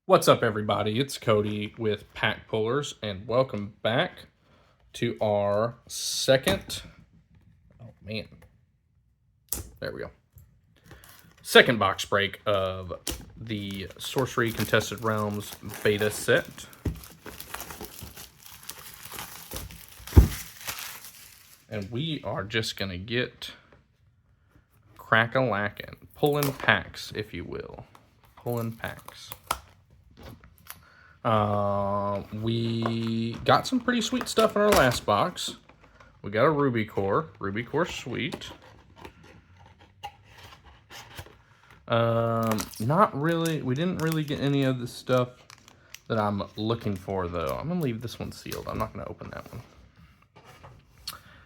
What's up, everybody? It's Cody with PackPullers, and welcome back to our second. Oh man, there we go. Second box break of the Sorcery Contested Realms beta set. And we are just gonna get crack-a-lackin', pulling packs, if you will. Pulling packs. We got some pretty sweet stuff in our last box. We got a Ruby Core sweet. Not really, we didn't really get any of the stuff that I'm looking for though. I'm gonna leave this one sealed. I'm not gonna open that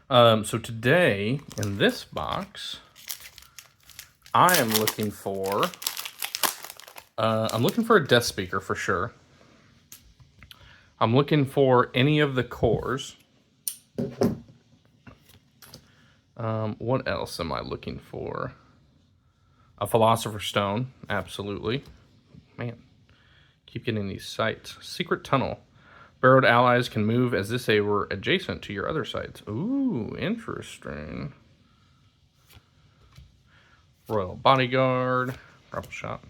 one. So today in this box, I am looking for, a Death Speaker for sure. I'm looking for any of the cores. What else am I looking for? A Philosopher's Stone, absolutely. Man, keep getting these sites. Secret Tunnel. Burrowed allies can move as if they were adjacent to your other sites. Ooh, interesting. Royal Bodyguard. Rifle Shot.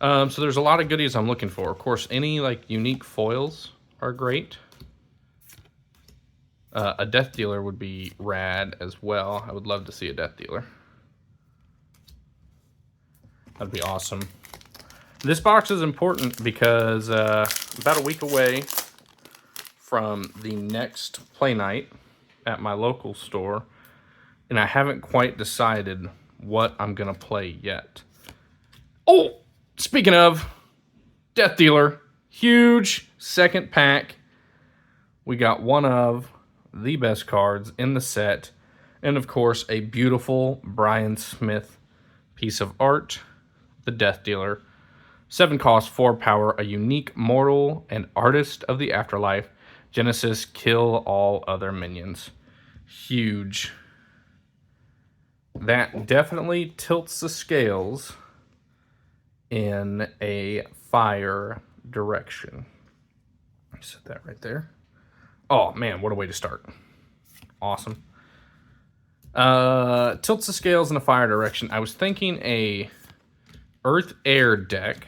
So there's a lot of goodies I'm looking for. Of course, any like unique foils are great. A Death Dealer would be rad as well. I would love to see a Death Dealer. That'd be awesome. This box is important because about a week away from the next play night at my local store, and I haven't quite decided what I'm gonna play yet. Oh! Speaking of, Death Dealer, huge second pack. We got one of the best cards in the set. And of course, a beautiful Brian Smith piece of art, the Death Dealer. 7 cost, 4 power, a unique mortal and artist of the afterlife. Genesis, kill all other minions. Huge. That definitely tilts the scales in a fire direction. Set that right there. Oh man, what a way to start. Awesome. Tilts the scales in a fire direction. I was thinking a Earth Air deck.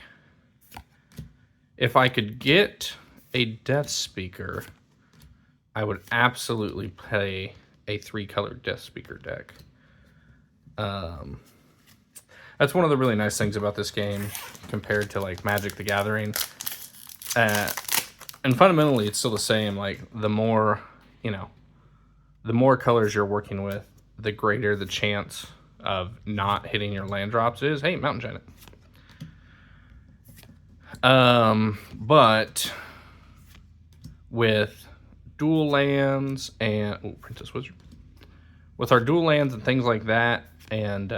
If I could get a Death Speaker, I would absolutely play a 3-color Death Speaker deck. That's one of the really nice things about this game compared to like Magic the Gathering. And fundamentally, it's still the same. Like the more, the more colors you're working with, the greater the chance of not hitting your land drops is. Hey, Mountain Giant. But with dual lands and Princess Wizard, with our dual lands and things like that, and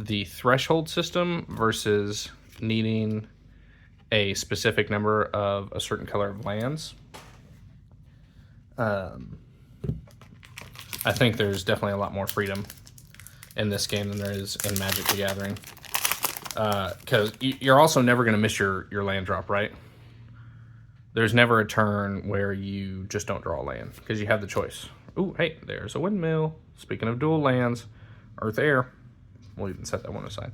the threshold system versus needing a specific number of a certain color of lands, I think there's definitely a lot more freedom in this game than there is in Magic the Gathering. Because you're also never going to miss your land drop, right? There's never a turn where you just don't draw a land because you have the choice. Ooh, hey, there's a windmill. Speaking of dual lands, Earth Air. We'll even set that one aside.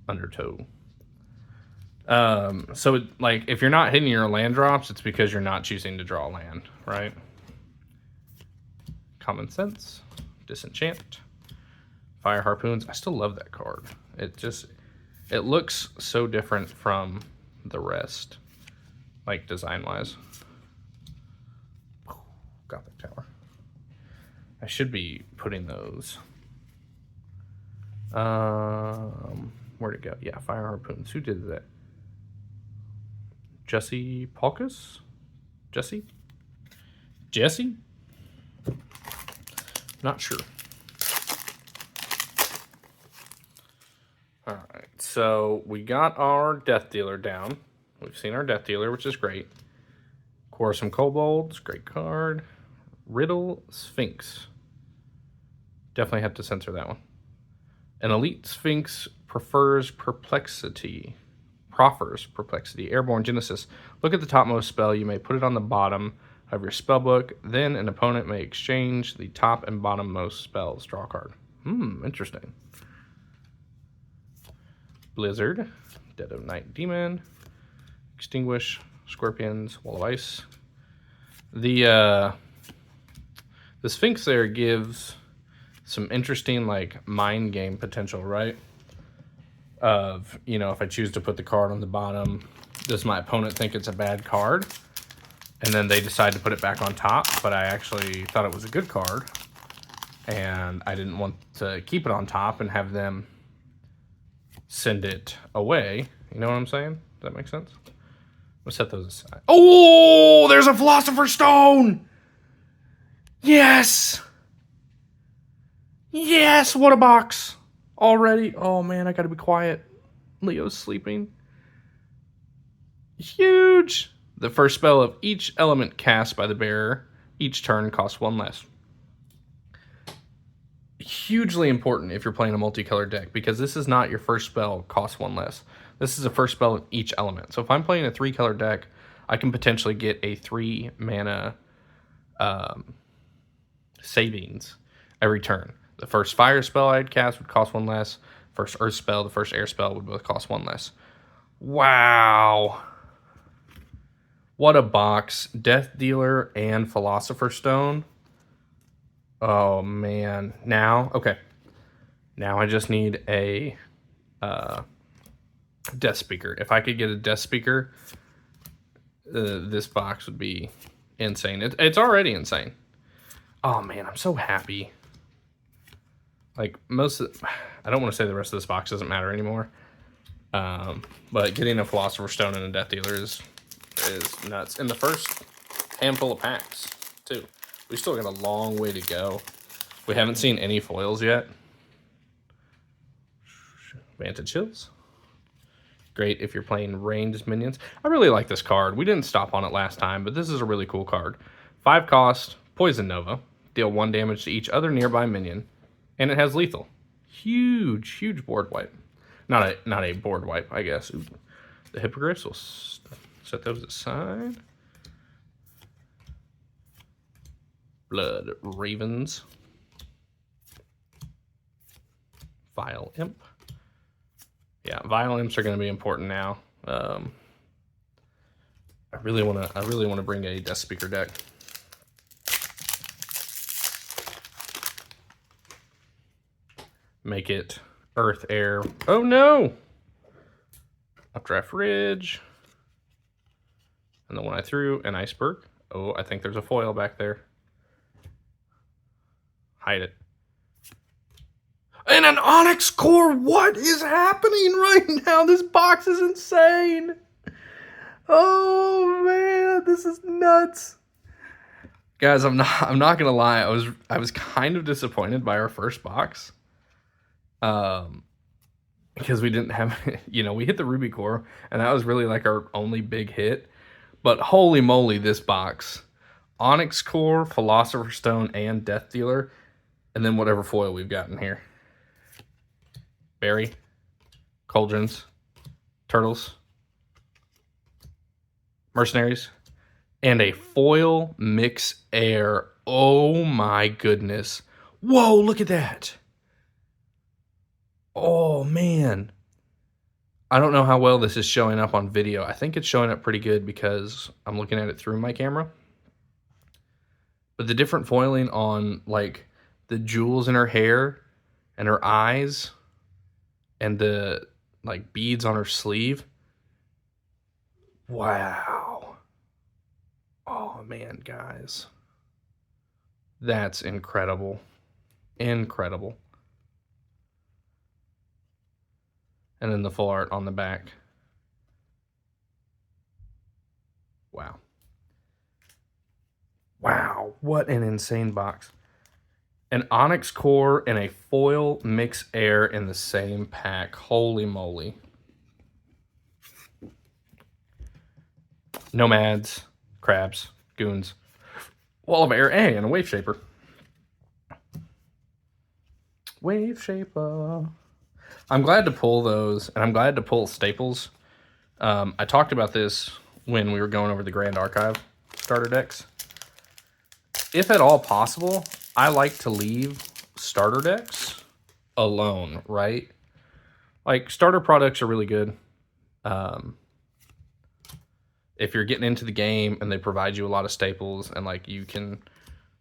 Undertow. So like if you're not hitting your land drops, it's because you're not choosing to draw land, right? Common Sense, Disenchant, Fire Harpoons. I still love that card. It looks so different from the rest, like design-wise. Gothic Tower. I should be putting those. Where'd it go? Yeah, Fire Harpoons. Who did that? Jesse Polkus? Jesse? Not sure. Alright, so we got our Death Dealer down. We've seen our Death Dealer, which is great. Quarrelsome Kobolds, great card. Riddle Sphinx. Definitely have to censor that one. An elite Sphinx proffers perplexity. Airborne Genesis. Look at the topmost spell. You may put it on the bottom of your spellbook. Then an opponent may exchange the top and bottommost spells. Draw a card. Interesting. Blizzard. Dead of Night Demon. Extinguish. Scorpions. Wall of Ice. The Sphinx there gives some interesting, like, mind game potential, right? Of, you know, if I choose to put the card on the bottom, does my opponent think it's a bad card? And then they decide to put it back on top, but I actually thought it was a good card. And I didn't want to keep it on top and have them send it away. You know what I'm saying? Does that make sense? Let's set those aside. Oh, there's a Philosopher's Stone! Yes! Yes, what a box! Already. Oh man, I gotta be quiet. Leo's sleeping. Huge! The first spell of each element cast by the bearer each turn costs 1 less. Hugely important if you're playing a multicolored deck, because this is not your first spell costs 1 less. This is the first spell of each element. So if I'm playing a 3-color deck, I can potentially get a 3 mana savings every turn. The first fire spell I'd cast would cost 1 less. First earth spell, the first air spell would both cost 1 less. Wow. What a box. Death Dealer and Philosopher's Stone. Oh, man. Now, okay. Now I just need a Death Speaker. If I could get a Death Speaker, this box would be insane. It's already insane. Oh, man, I'm so happy. Like, I don't want to say the rest of this box doesn't matter anymore. But getting a Philosopher's Stone and a Death Dealer is nuts. In the first handful of packs, too. We still got a long way to go. We haven't seen any foils yet. Vantage Hills. Great if you're playing ranged minions. I really like this card. We didn't stop on it last time, but this is a really cool card. 5 cost, Poison Nova. Deal 1 damage to each other nearby minion. And it has lethal. Huge, huge board wipe. Not a board wipe, I guess. Ooh. The Hippogriffs, we'll set those aside. Blood Ravens. Vile Imp. Yeah, Vile Imps are going to be important now. I really want to bring a Death Speaker deck. Make it Earth, Air. Oh no! Updraft Ridge. And the one I threw, an Iceberg. Oh, I think there's a foil back there. Hide it. And an Onyx Core! What is happening right now? This box is insane! Oh man, this is nuts. Guys, I'm not gonna lie, I was kind of disappointed by our first box. Because we didn't have, you know, we hit the Ruby Core, and that was really like our only big hit. But holy moly, this box. Onyx Core, Philosopher's Stone, and Death Dealer. And then whatever foil we've got in here. Berry, Cauldrons, Turtles, Mercenaries, and a foil Mix Air. Oh my goodness. Whoa, look at that. Oh, man. I don't know how well this is showing up on video. I think it's showing up pretty good because I'm looking at it through my camera. But the different foiling on, like, the jewels in her hair and her eyes and the, like, beads on her sleeve. Wow. Oh, man, guys. That's incredible. Incredible. And then the full art on the back. Wow. Wow, what an insane box. An Onyx Core and a foil Mix Air in the same pack. Holy moly. Nomads, Crabs, Goons, Wall of Air, and a Wave Shaper. Wave Shaper. I'm glad to pull those, and I'm glad to pull staples. I talked about this when we were going over the Grand Archive starter decks. If at all possible, I like to leave starter decks alone, right? Like, starter products are really good. If you're getting into the game and they provide you a lot of staples and, like, you can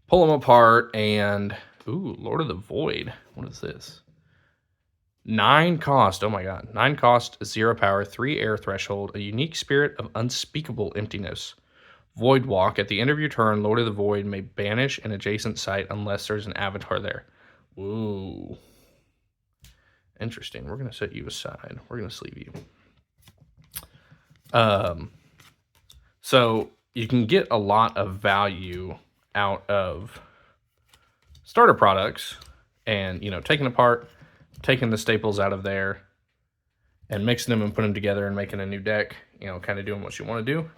pull them apart and... Ooh, Lord of the Void. What is this? 9 cost. Oh my god. 9 cost, 0 power, 3 air threshold, a unique spirit of unspeakable emptiness. Void Walk. At the end of your turn, Lord of the Void may banish an adjacent site unless there's an avatar there. Ooh. Interesting. We're going to set you aside. We're going to sleeve you. So you can get a lot of value out of starter products and, you know, taking apart, taking the staples out of there and mixing them and putting them together and making a new deck, you know, kind of doing what you want to do.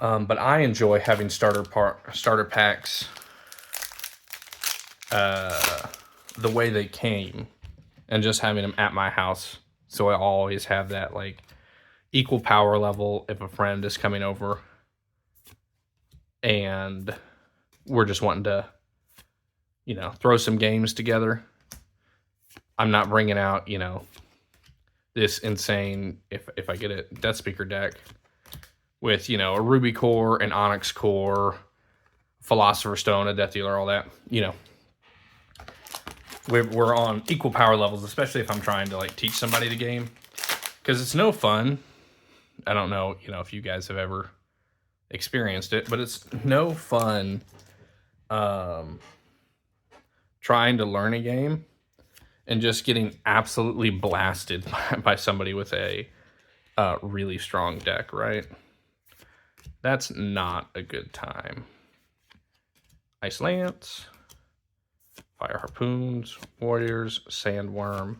But I enjoy having starter packs the way they came and just having them at my house. So I always have that, like, equal power level if a friend is coming over and we're just wanting to, you know, throw some games together. I'm not bringing out, you know, this insane, if I get a Death Speaker deck with, you know, a Ruby Core, an Onyx Core, Philosopher's Stone, a Death Dealer, all that, you know. We're on equal power levels, especially if I'm trying to, like, teach somebody the game. Because it's no fun. I don't know, you know, if you guys have ever experienced it, but it's no fun trying to learn a game and just getting absolutely blasted by somebody with a really strong deck, right? That's not a good time. Ice Lance, Fire Harpoons, Warriors, Sandworm,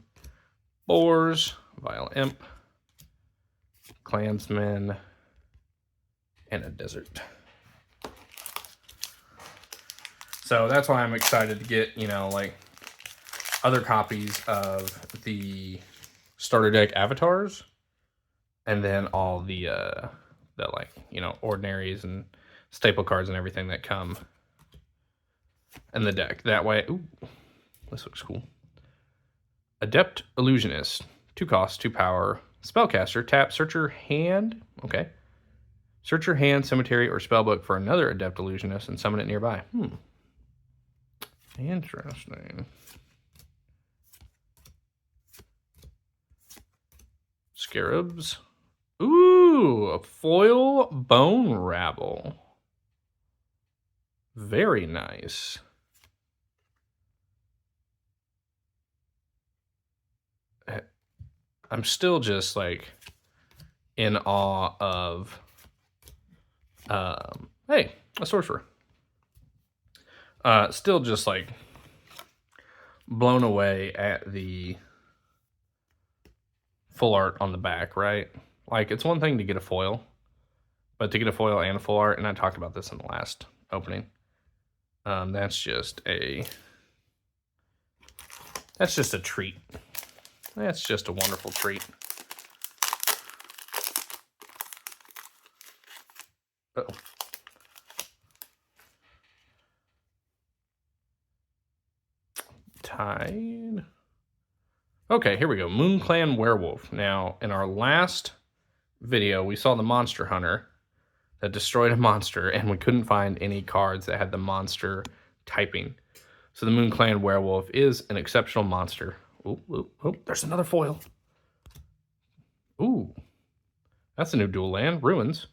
Boars, Vile Imp, Clansmen, and a Desert. So that's why I'm excited to get, you know, like, other copies of the starter deck avatars, and then all the like, you know, ordinaries and staple cards and everything that come in the deck. That way, ooh, this looks cool. Adept Illusionist, 2 cost, 2 power, spellcaster. Tap, search your hand. Okay. Search your hand, cemetery, or spellbook for another Adept Illusionist and summon it nearby. Interesting. Scarabs. Ooh, a foil Bone Rabble. Very nice. I'm still just, like, in awe of, hey, a sorcerer. Still just, like, blown away at the full art on the back, right? Like, it's one thing to get a foil, but to get a foil and a full art, and I talked about this in the last opening, that's just a treat. That's just a wonderful treat. Uh-oh. Tide. Okay, here we go. Moon Clan Werewolf. Now, in our last video, we saw the Monster Hunter that destroyed a monster, and we couldn't find any cards that had the monster typing. So the Moon Clan Werewolf is an exceptional monster. Oh, there's another foil. Ooh, that's a new dual land. Ruins.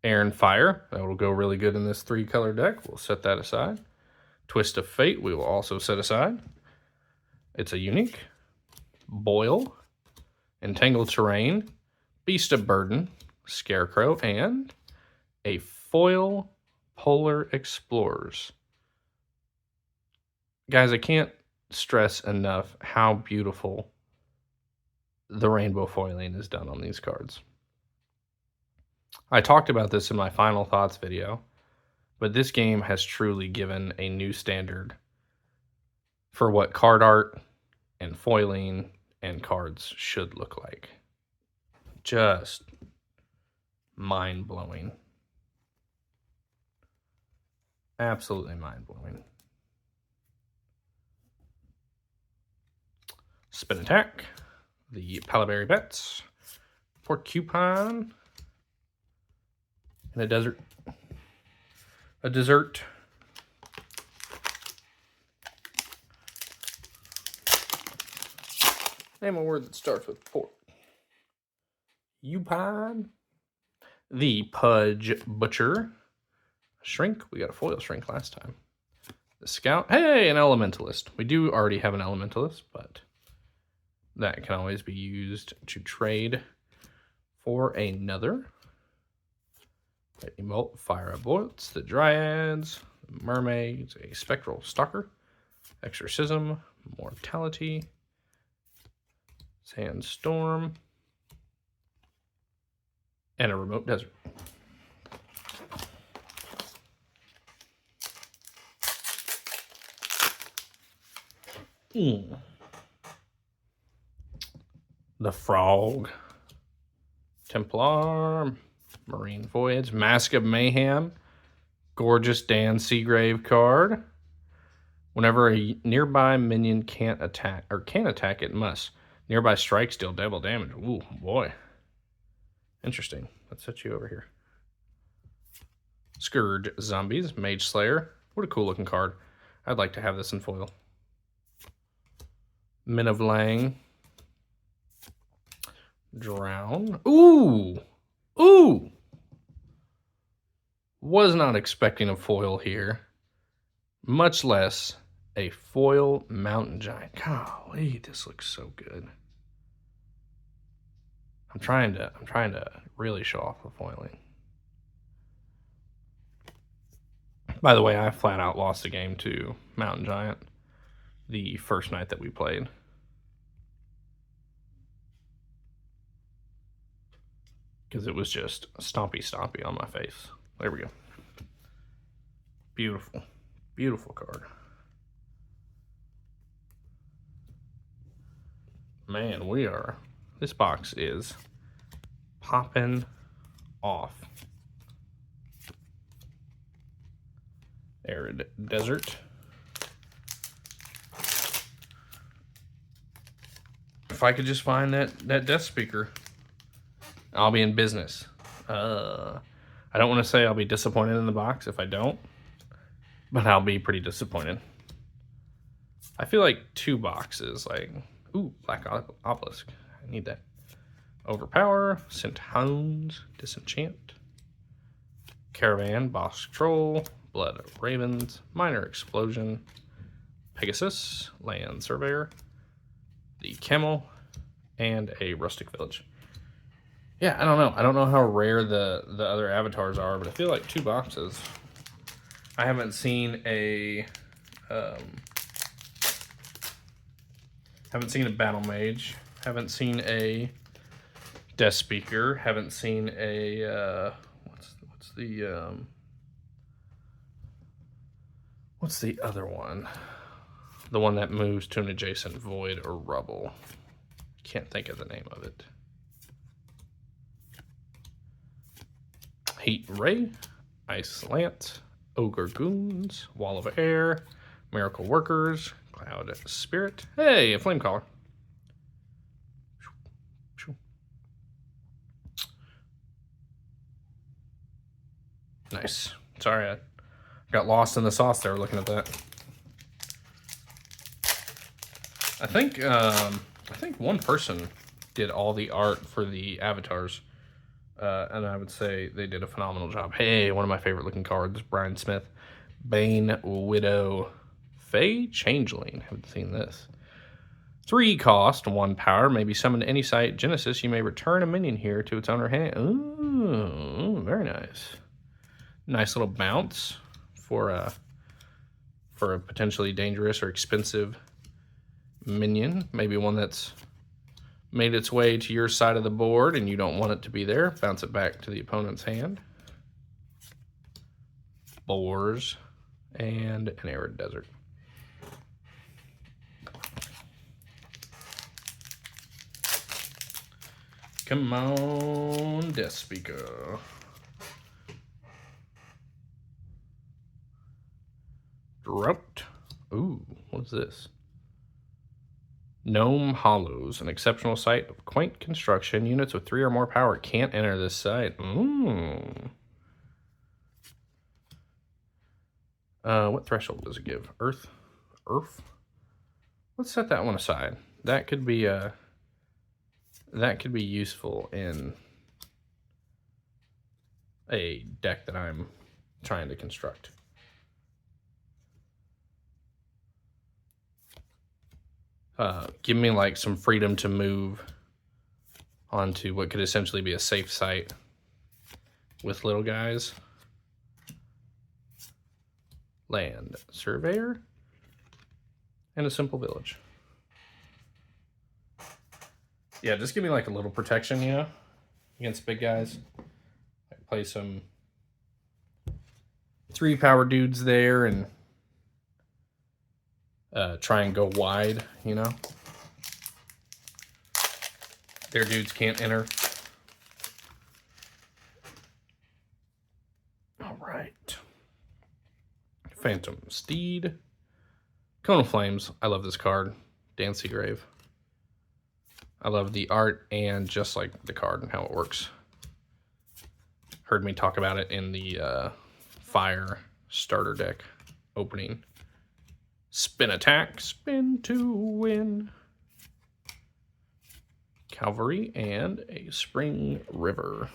Air and Fire. That will go really good in this 3-color deck. We'll set that aside. Twist of Fate we will also set aside. It's a unique. Boil. Entangled Terrain. Beast of Burden. Scarecrow. And a foil Polar Explorers. Guys, I can't stress enough how beautiful the rainbow foiling is done on these cards. I talked about this in my final thoughts video, but this game has truly given a new standard for what card art and foiling and cards should look like. Just mind-blowing. Absolutely mind-blowing. Spin attack. The Palaberry Bets. Porcupine. And a desert. A dessert. Name a word that starts with pork. Upine. The Pudge Butcher. Shrink. We got a foil shrink last time. The Scout. Hey, an Elementalist. We do already have an Elementalist, but that can always be used to trade for another. Lightning Bolt. Fire Up Bolts. The Dryads. Mermaids. A Spectral Stalker. Exorcism. Mortality. Sandstorm. And a Remote Desert. The Frog. Templar. Marine Voyage. Mask of Mayhem. Gorgeous Dan Seagrave card. Whenever a nearby minion can't attack, or can attack, it must. Nearby strikes deal double damage. Ooh, boy. Interesting. Let's set you over here. Scourge Zombies. Mage Slayer. What a cool looking card. I'd like to have this in foil. Men of Lang. Drown. Ooh! Ooh! Was not expecting a foil here. Much less a foil Mountain Giant. Golly, this looks so good. I'm trying to really show off the foiling. By the way, I flat out lost a game to Mountain Giant the first night that we played. Because it was just stompy on my face. There we go. Beautiful. Beautiful card. Man, this box is popping off. Arid Desert. If I could just find that Death Speaker, I'll be in business. I don't want to say I'll be disappointed in the box if I don't, but I'll be pretty disappointed. I feel like 2 boxes, like, ooh, Black Obelisk. I need that. Overpower, Scent Hounds, Disenchant, Caravan, Boss Troll, Blood Ravens, Minor Explosion, Pegasus, Land Surveyor, the Camel, and a Rustic Village. Yeah, I don't know. I don't know how rare the other avatars are, but I feel like 2 boxes. I haven't seen a Battle Mage. Haven't seen a Death Speaker. Haven't seen a what's the other one? The one that moves to an adjacent void or rubble. Can't think of the name of it. Heat Ray, Ice Lance, Ogre Goons, Wall of Air, Miracle Workers, Cloud Spirit. Hey, a Flame Caller. Nice. Sorry, I got lost in the sauce there looking at that. I think one person did all the art for the avatars. And I would say they did a phenomenal job. Hey, one of my favorite looking cards, Brian Smith. Bane Widow Fae Changeling. Haven't seen this. 3 cost, 1 power. May be summoned to any site. Genesis, you may return a minion here to its owner hand. Ooh, very nice. Nice little bounce for a potentially dangerous or expensive minion. Maybe one that's made its way to your side of the board and you don't want it to be there. Bounce it back to the opponent's hand. Boars and an Arid Desert. Come on, Death Speaker. Dropped. Ooh, what's this? Gnome Hollows, an exceptional site of quaint construction. Units with 3 or more power can't enter this site. Ooh. What threshold does it give? Earth? Earth? Let's set that one aside. That could be useful in a deck that I'm trying to construct. Give me like some freedom to move onto what could essentially be a safe site with little guys. Land surveyor and a simple village. Yeah, just give me like a little protection, you know, against big guys. I can play some 3 power dudes there and try and go wide, you know. Their dudes can't enter. All right. Phantom Steed. Cone of Flames. I love this card. Dan Seagrave. I love the art and just like the card and how it works. Heard me talk about it in the Fire starter deck opening. Spin attack, spin to win. Cavalry and a Spring River.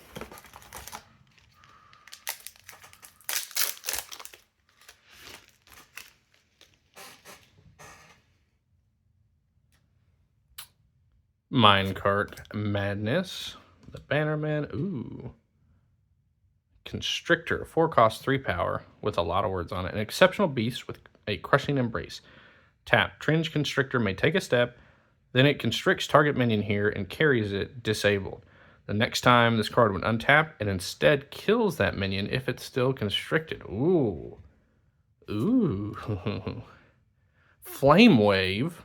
Minecart Madness. The Bannerman. Ooh. Constrictor. 4 cost 3 power with a lot of words on it. An exceptional beast with a crushing embrace. Tap. Tringe Constrictor may take a step. Then it constricts target minion here and carries it disabled. The next time this card would untap, it instead kills that minion if it's still constricted. Ooh. Ooh. Flame Wave.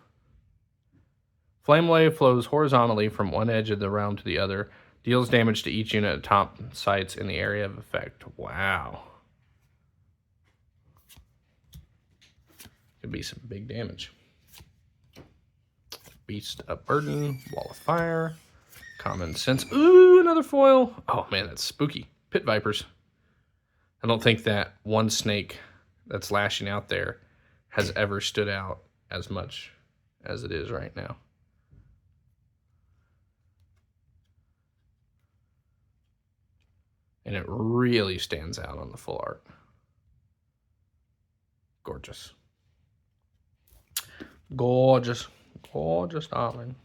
Flame Wave flows horizontally from one edge of the realm to the other. Deals damage to each unit at top sites in the area of effect. Wow. Could be some big damage. Beast of Burden, Wall of Fire, Common Sense. Ooh, another foil. Oh man, that's spooky. Pit Vipers. I don't think that one snake that's lashing out there has ever stood out as much as it is right now. And it really stands out on the full art. Gorgeous. Gorgeous. Gorgeous, darling.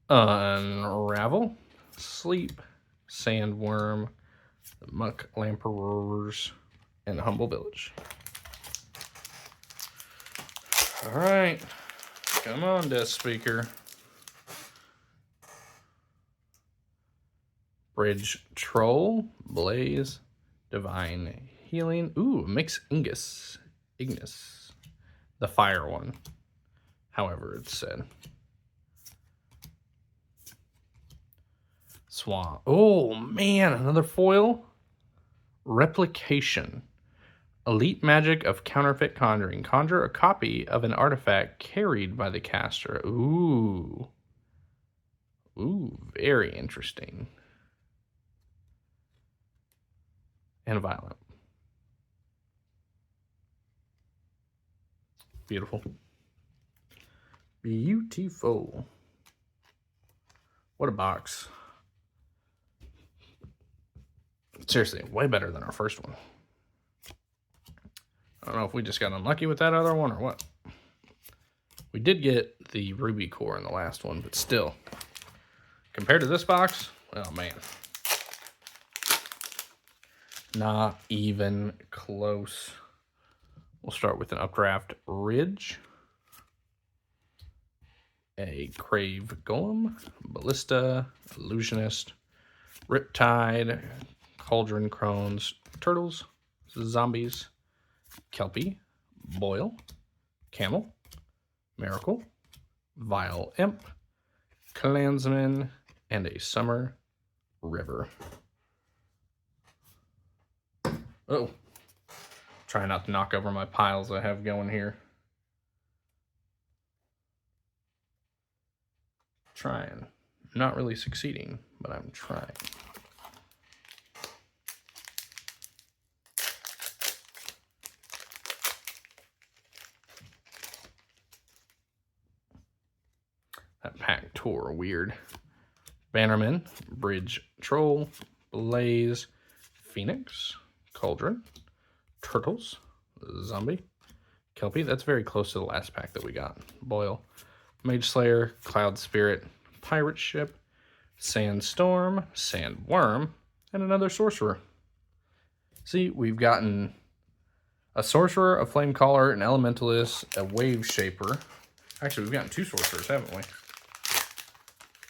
Unravel. Sleep. Sandworm. The Muck Lamperers. And Humble Village. All right. Come on, Death Speaker. Bridge Troll, Blaze, Divine Healing. Ooh, Mix Ignis. The fire one, however it's said. Swan. Oh, man, another foil. Replication. Elite magic of counterfeit conjuring. Conjure a copy of an artifact carried by the caster. Ooh. Ooh, very interesting. And violent. Beautiful. Beautiful. What a box. Seriously, way better than our first one. I don't know if we just got unlucky with that other one or what. We did get the ruby core in the last one, but still. Compared to this box, oh man. Not even close. We'll start with an Updraft Ridge. A Crave Golem. Ballista. Illusionist. Riptide. Cauldron Crones. Turtles. Zombies. Kelpie, Boil, Camel, Miracle, Vile Imp, Clansman, and a Summer River. Oh, try not to knock over my piles I have going here. Trying. Not really succeeding, but I'm trying. That pack tore weird. Bannerman, Bridge Troll, Blaze, Phoenix, Cauldron, Turtles, Zombie, Kelpie. That's very close to the last pack that we got. Boil, Mage Slayer, Cloud Spirit, Pirate Ship, Sandstorm, Sandworm, and another Sorcerer. See, we've gotten a Sorcerer, a Flamecaller, an Elementalist, a Wave Shaper. Actually, we've gotten 2 Sorcerers, haven't we?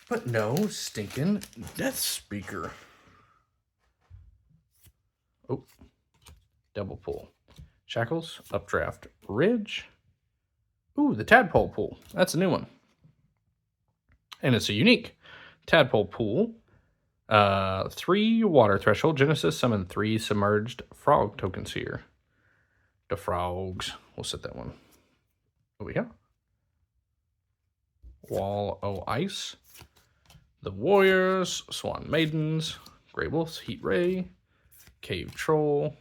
But no stinking Death Speaker. Oh, double pull. Shackles, Updraft, Ridge. Ooh, the Tadpole Pool. That's a new one. And it's a unique Tadpole Pool. 3 Water Threshold. Genesis, summon 3 Submerged Frog tokens here. The frogs. We'll set that one. There we go. Wall o' Ice. The Warriors, Swan Maidens, Grey Wolves, Heat Ray, Cave Troll,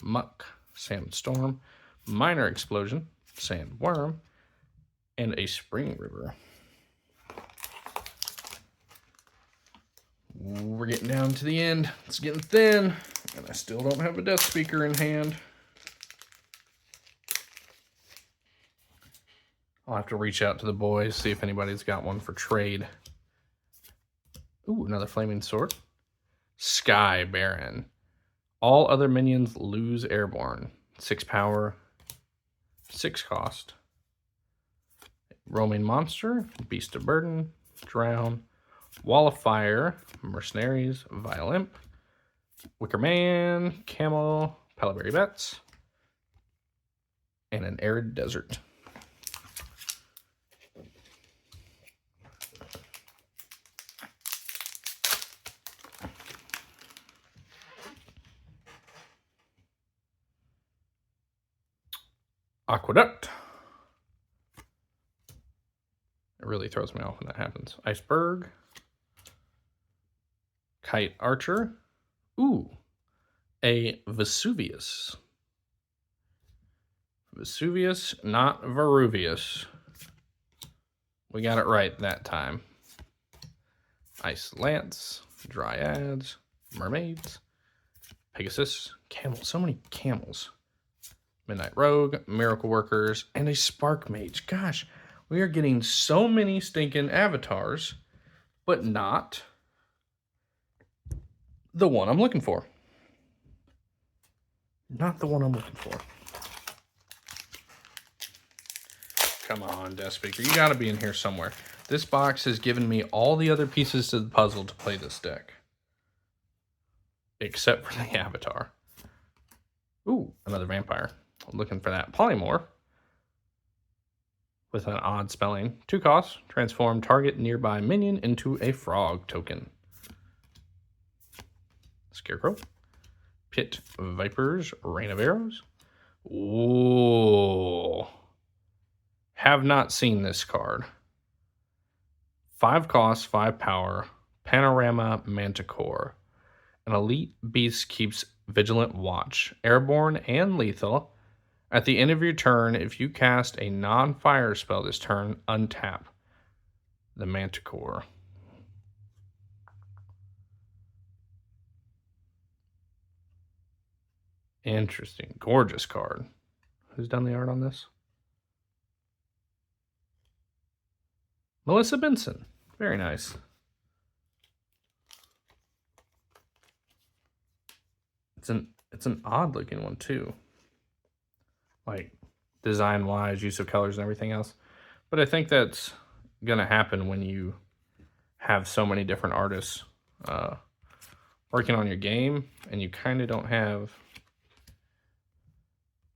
Muck, Sandstorm, Minor Explosion, Sandworm, and a Spring River. We're getting down to the end. It's getting thin, and I still don't have a Death Speaker in hand. I'll have to reach out to the boys, see if anybody's got one for trade. Ooh, another Flaming Sword. Sky Baron. All other minions lose Airborne. 6 power, 6 cost. Roaming Monster, Beast of Burden, Drown, Wall of Fire, Mercenaries, Vile Imp, Wicker Man, Camel, Palaberry Bats, and an Arid Desert. Aqueduct. It really throws me off when that happens. Iceberg. Kite Archer. Ooh, a Vesuvius. Vesuvius, not Veruvius. We got it right that time. Ice Lance, Dryads, Mermaids, Pegasus, Camel. So many camels. Midnight Rogue, Miracle Workers, and a Spark Mage. Gosh, we are getting so many stinking avatars, but not the one I'm looking for. Not the one I'm looking for. Come on, Death Speaker. You got to be in here somewhere. This box has given me all the other pieces to the puzzle to play this deck. Except for the avatar. Ooh, another vampire. I'm looking for that. Polymorph. With an odd spelling. 2 costs. Transform target nearby minion into a frog token. Scarecrow. Pit Vipers. Rain of Arrows. Ooh. Have not seen this card. 5 costs, 5 power. Panorama Manticore. An elite beast keeps vigilant watch. Airborne and lethal. At the end of your turn, if you cast a non-fire spell this turn, untap the Manticore. Interesting. Gorgeous card. Who's done the art on this? Melissa Benson. Very nice. It's an odd looking one too. Like design wise, use of colors and everything else. But I think that's gonna happen when you have so many different artists working on your game and you kind of don't have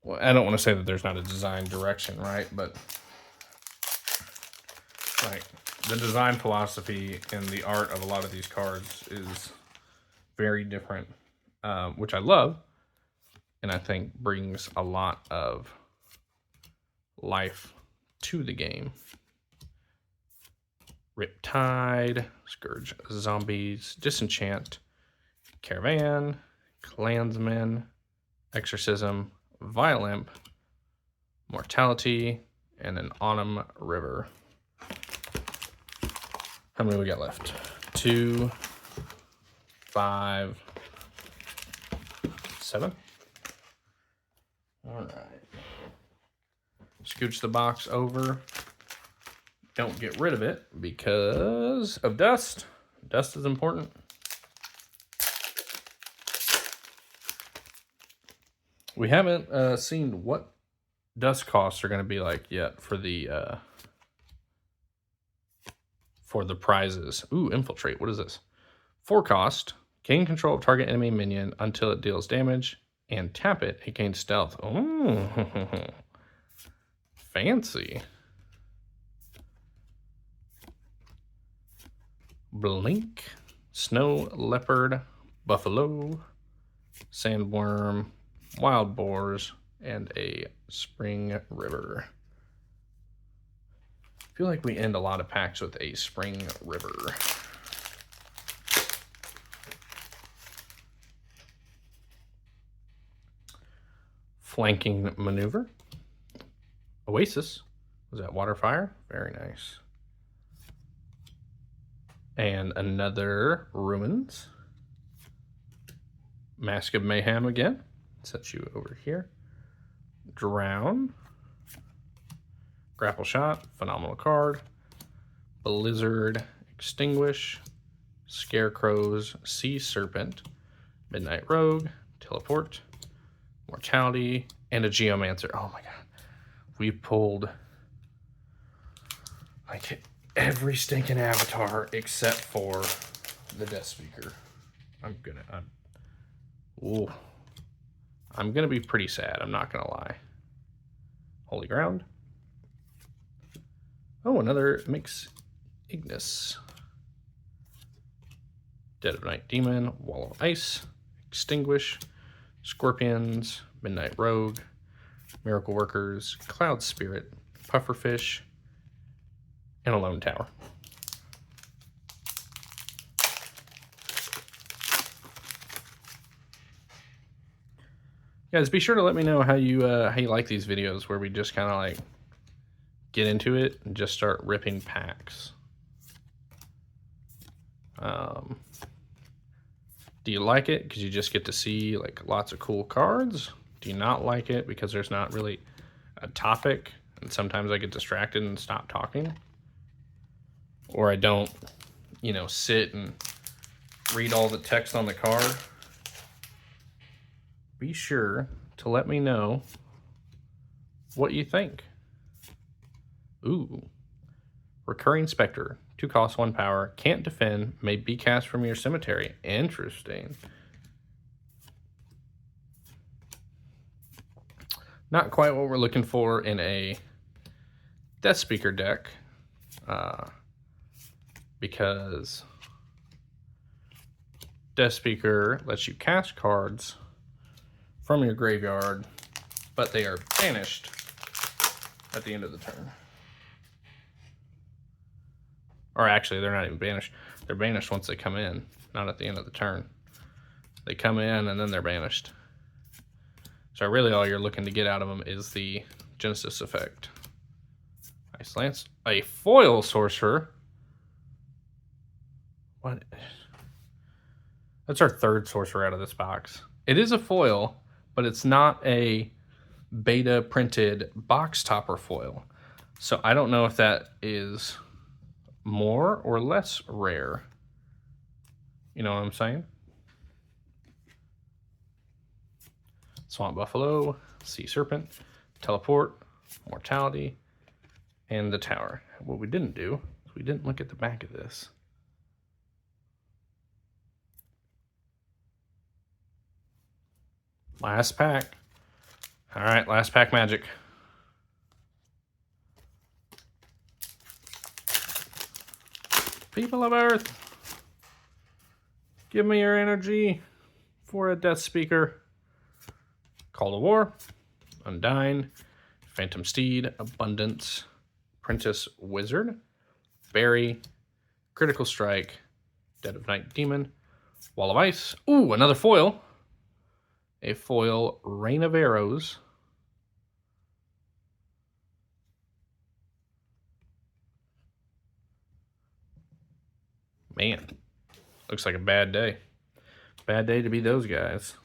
well, I don't want to say that there's not a design direction, right? But like the design philosophy and the art of a lot of these cards is very different, which I love, and I think brings a lot of life to the game. Riptide, Scourge Zombies, Disenchant, Caravan, Clansman, Exorcism, Violent, Mortality, and an Autumn River. How many we got left? 2, 5, 7. All right. Scooch the box over. Don't get rid of it because of dust. Dust is important. We haven't seen what dust costs are going to be like yet for the prizes. Ooh, infiltrate. What is this? 4 cost. Gain control of target enemy minion until it deals damage, and tap it. It gains stealth. Oh, fancy. Blink, Snow Leopard, Buffalo, Sandworm, Wild Boars, and a Spring River. I feel like we end a lot of packs with a Spring River. Flanking Maneuver. Oasis. Was that Waterfire? Very nice. And another Ruins. Mask of Mayhem again. Set you over here. Drown. Grapple Shot. Phenomenal card. Blizzard. Extinguish. Scarecrows. Sea Serpent. Midnight Rogue. Teleport. Mortality. And a Geomancer. Oh my god. We pulled like every stinking avatar except for the Death Speaker. I'm gonna be pretty sad, I'm not gonna lie. Holy Ground. Oh, another Mix Ignis. Dead of Night Demon, Wall of Ice, Extinguish, Scorpions, Midnight Rogue, Miracle Workers, Cloud Spirit, Pufferfish, and a Lone Tower. Guys, be sure to let me know how you like these videos where we just kind of like get into it and just start ripping packs. Do you like it because you just get to see like lots of cool cards? Do you not like it because there's not really a topic and sometimes I get distracted and stop talking? Or I don't, you know, sit and read all the text on the card? Be sure to let me know what you think. Ooh. Recurring Spectre. 2 cost, 1 power. Can't defend. May be cast from your cemetery. Interesting. Not quite what we're looking for in a Death Speaker deck. Because Death Speaker lets you cast cards from your graveyard, but they are banished at the end of the turn. Or actually, they're not even banished. They're banished once they come in, not at the end of the turn. They come in and then they're banished. So really all you're looking to get out of them is the Genesis effect. Ice Lance. A foil Sorcerer. What? That's our 3rd Sorcerer out of this box. It is a foil, but it's not a beta printed box topper foil. So I don't know if that is more or less rare. You know what I'm saying? Swamp Buffalo, Sea Serpent, Teleport, Mortality, and the Tower. What we didn't do is we didn't look at the back of this. Last pack. All right, last pack magic. People of Earth, give me your energy for a Death Speaker. Call to War, Undyne, Phantom Steed, Abundance, Apprentice Wizard, Berry, Critical Strike, Dead of Night Demon, Wall of Ice. Ooh, another foil. A foil Rain of Arrows. Man, looks like a bad day. Bad day to be those guys.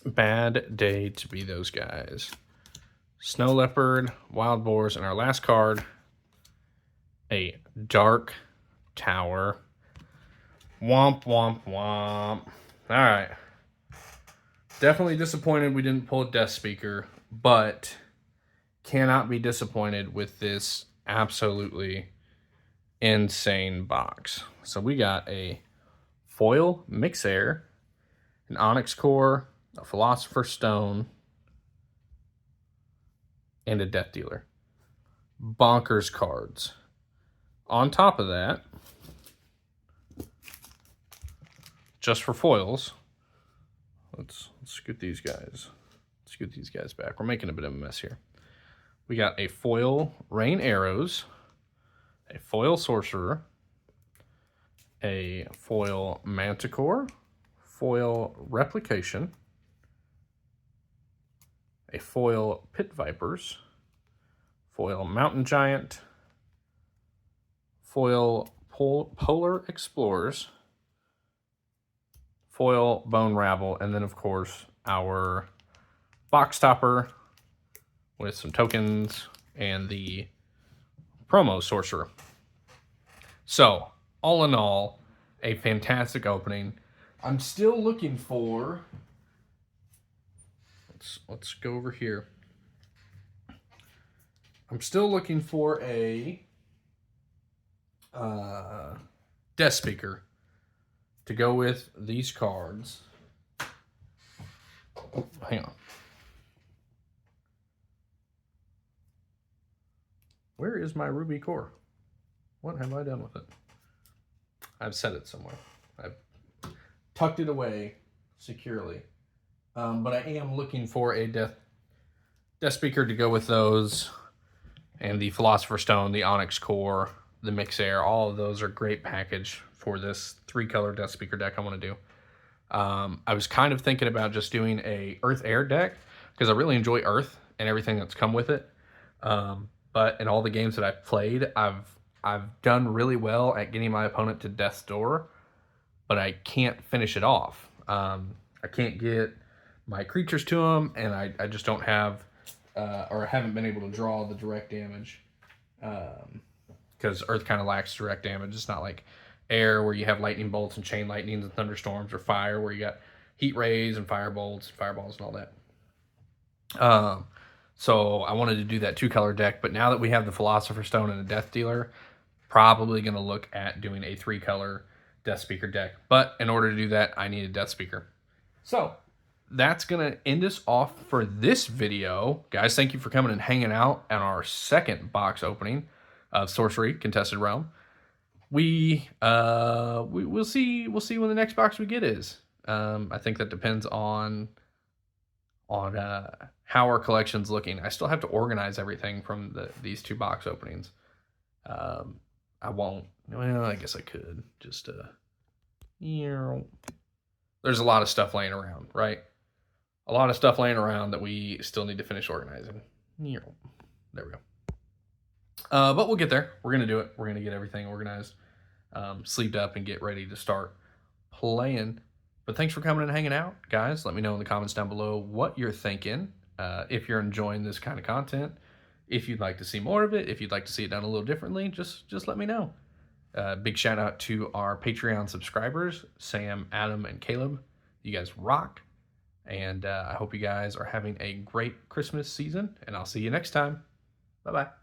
Bad day to be those guys. Snow Leopard, Wild Boars, and our last card, a Dark Tower. Womp, womp, womp. All right. Definitely disappointed we didn't pull a Death Speaker, but cannot be disappointed with this absolutely insane box. So we got a foil Mixair, an Onyx Core, a Philosopher's Stone, and a Death Dealer. Bonkers cards. On top of that, just for foils, let's scoot these guys. Scoot these guys back. We're making a bit of a mess here. We got a foil Rain Arrows, a foil Sorcerer, a foil Manticore, foil Replication, a foil Pit Vipers, foil Mountain Giant, foil Polar Explorers, foil Bone Rabble, and then of course our box topper with some tokens and the promo Sorcerer. So all in all, a fantastic opening. I'm still looking for, let's go over here. I'm still looking for a Death Speaker to go with these cards. Oh, hang on. Where is my Ruby Core? What have I done with it? I've set it somewhere. I've tucked it away securely. But I am looking for a Death Speaker to go with those. And the Philosopher's Stone, the Onyx Core, the Mixair, all of those are great package for this 3-color Death Speaker deck I want to do. I was kind of thinking about just doing a Earth Air deck because I really enjoy Earth and everything that's come with it. But in all the games that I've played, I've done really well at getting my opponent to Death's Door, but I can't finish it off. I can't get my creatures to them, and I just don't have, or haven't been able to draw the direct damage. Because Earth kind of lacks direct damage. It's not like Air where you have lightning bolts and chain lightnings and thunderstorms, or Fire where you got heat rays and fireballs and all that. So I wanted to do that 2-color deck, but now that we have the Philosopher's Stone and a Death Dealer, probably going to look at doing a 3-color Death Speaker deck. But in order to do that, I need a Death Speaker. So that's going to end us off for this video. Guys, thank you for coming and hanging out on our second box opening of Sorcery Contested Realm. We'll see when the next box we get is. I think that depends on how our collection's looking. I still have to organize everything from these 2 box openings. I won't. Well, I guess I could. Just there's a lot of stuff laying around, right? A lot of stuff laying around that we still need to finish organizing. There we go. But we'll get there. We're gonna do it. We're gonna get everything organized, sleeved up, and get ready to start playing. But thanks for coming and hanging out, guys. Let me know in the comments down below what you're thinking. If you're enjoying this kind of content, if you'd like to see more of it, if you'd like to see it done a little differently, just let me know. Big shout out to our Patreon subscribers, Sam, Adam, and Caleb. You guys rock. And I hope you guys are having a great Christmas season, and I'll see you next time. Bye-bye.